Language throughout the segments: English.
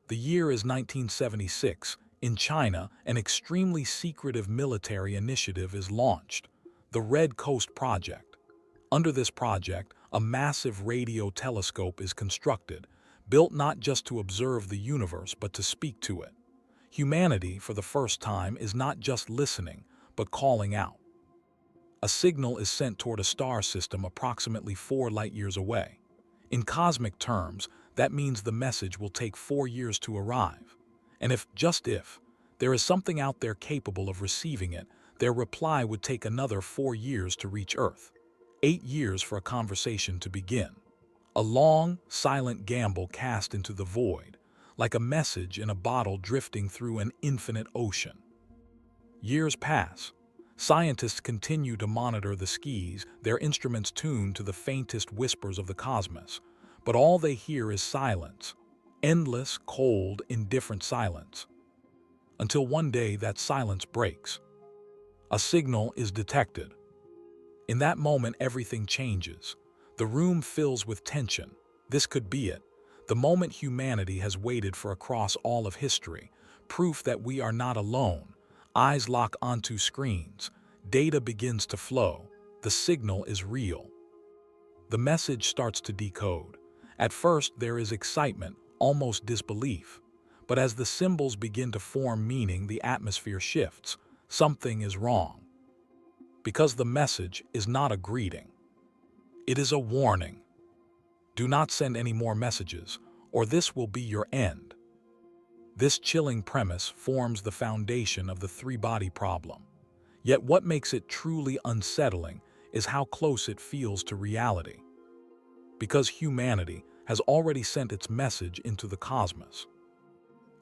The year is 1976. In China, an extremely secretive military initiative is launched, the Red Coast Project. Under this project, a massive radio telescope is constructed, built not just to observe the universe but to speak to it. Humanity, for the first time, is not just listening, but calling out. A signal is sent toward a star system approximately 4 light-years away. In cosmic terms, that means the message will take 4 years to arrive. And if, just if, there is something out there capable of receiving it, their reply would take another 4 years to reach Earth. 8 years for a conversation to begin. A long, silent gamble cast into the void, like a message in a bottle drifting through an infinite ocean. Years pass. Scientists continue to monitor the skies, their instruments tuned to the faintest whispers of the cosmos. But all they hear is silence. Endless, cold, indifferent silence. Until one day that silence breaks. A signal is detected. In that moment, everything changes. The room fills with tension. This could be it. The moment humanity has waited for across all of history. Proof that we are not alone. Eyes lock onto screens. Data begins to flow. The signal is real. The message starts to decode. At first, there is excitement, almost disbelief. But as the symbols begin to form meaning, the atmosphere shifts. Something is wrong. Because the message is not a greeting. It is a warning. Do not send any more messages, or this will be your end. This chilling premise forms the foundation of the three-body problem. Yet what makes it truly unsettling is how close it feels to reality. Because humanity has already sent its message into the cosmos.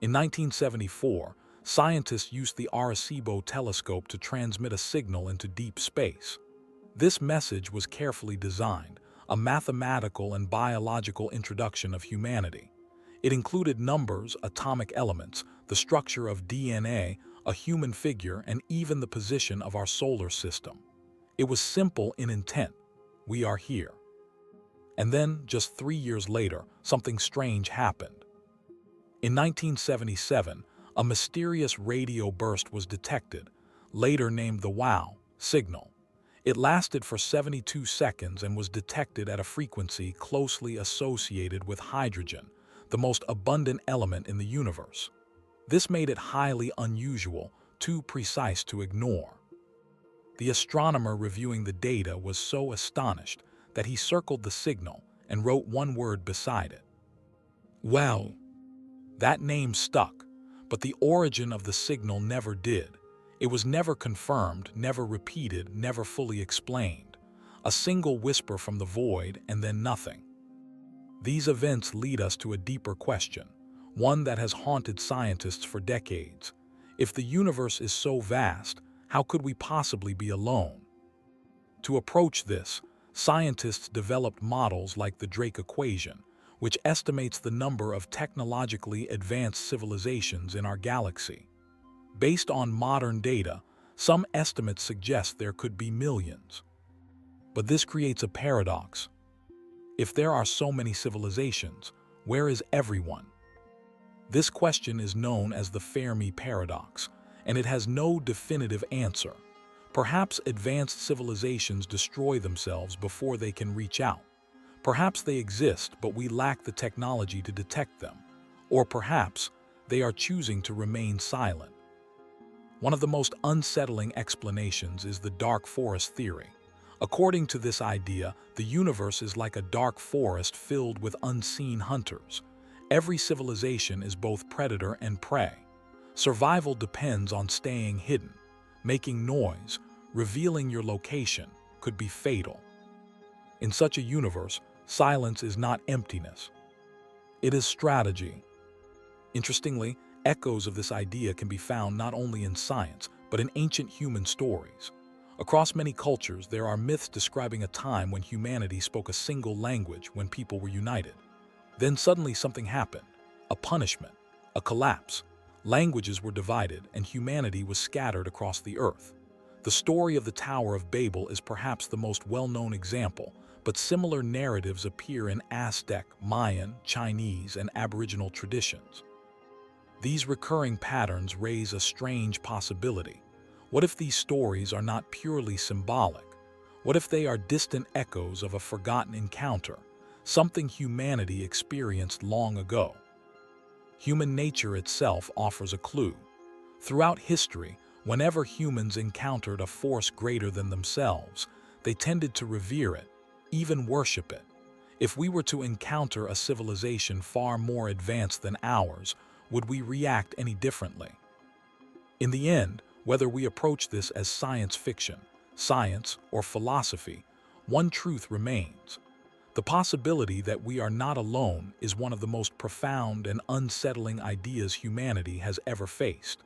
In 1974, scientists used the Arecibo Telescope to transmit a signal into deep space. This message was carefully designed, a mathematical and biological introduction of humanity. It included numbers, atomic elements, the structure of DNA, a human figure, and even the position of our solar system. It was simple in intent. We are here. And then, just 3 years later, something strange happened. In 1977, a mysterious radio burst was detected, later named the WOW signal. It lasted for 72 seconds and was detected at a frequency closely associated with hydrogen, the most abundant element in the universe. This made it highly unusual, too precise to ignore. The astronomer reviewing the data was so astonished that he circled the signal and wrote one word beside it. Well, that name stuck, but the origin of the signal never did. It was never confirmed, never repeated, never fully explained. A single whisper from the void and then nothing. These events lead us to a deeper question, one that has haunted scientists for decades. If the universe is so vast, how could we possibly be alone? To approach this, scientists developed models like the Drake equation, which estimates the number of technologically advanced civilizations in our galaxy. Based on modern data, some estimates suggest there could be millions. But this creates a paradox. If there are so many civilizations, where is everyone? This question is known as the Fermi Paradox, and it has no definitive answer. Perhaps advanced civilizations destroy themselves before they can reach out. Perhaps they exist, but we lack the technology to detect them. Or perhaps they are choosing to remain silent. One of the most unsettling explanations is the dark forest theory. According to this idea, the universe is like a dark forest filled with unseen hunters. Every civilization is both predator and prey. Survival depends on staying hidden. Making noise, revealing your location, could be fatal. In such a universe, silence is not emptiness. It is strategy. Interestingly, echoes of this idea can be found not only in science, but in ancient human stories. Across many cultures, there are myths describing a time when humanity spoke a single language when people were united. Then suddenly something happened, a punishment, a collapse. Languages were divided and humanity was scattered across the earth. The story of the Tower of Babel is perhaps the most well-known example, but similar narratives appear in Aztec, Mayan, Chinese, and Aboriginal traditions. These recurring patterns raise a strange possibility. What if these stories are not purely symbolic? What if they are distant echoes of a forgotten encounter, something humanity experienced long ago? Human nature itself offers a clue. Throughout history, whenever humans encountered a force greater than themselves, they tended to revere it, even worship it. If we were to encounter a civilization far more advanced than ours, would we react any differently? In the end, whether we approach this as science fiction, science, or philosophy, one truth remains. The possibility that we are not alone is one of the most profound and unsettling ideas humanity has ever faced.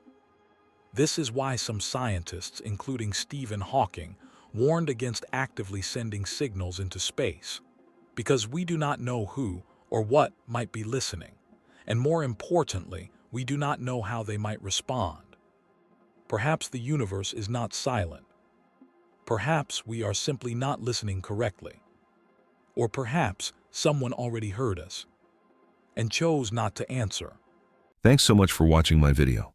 This is why some scientists, including Stephen Hawking, warned against actively sending signals into space, because we do not know who or what might be listening, and more importantly, we do not know how they might respond. Perhaps the universe is not silent. Perhaps we are simply not listening correctly. Or perhaps someone already heard us and chose not to answer. Thanks so much for watching my video.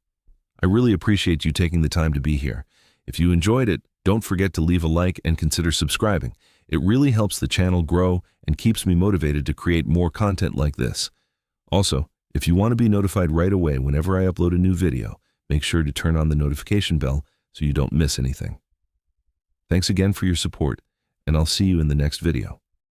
I really appreciate you taking the time to be here. If you enjoyed it, don't forget to leave a like and consider subscribing. It really helps the channel grow and keeps me motivated to create more content like this. Also, if you want to be notified right away whenever I upload a new video, make sure to turn on the notification bell so you don't miss anything. Thanks again for your support, and I'll see you in the next video.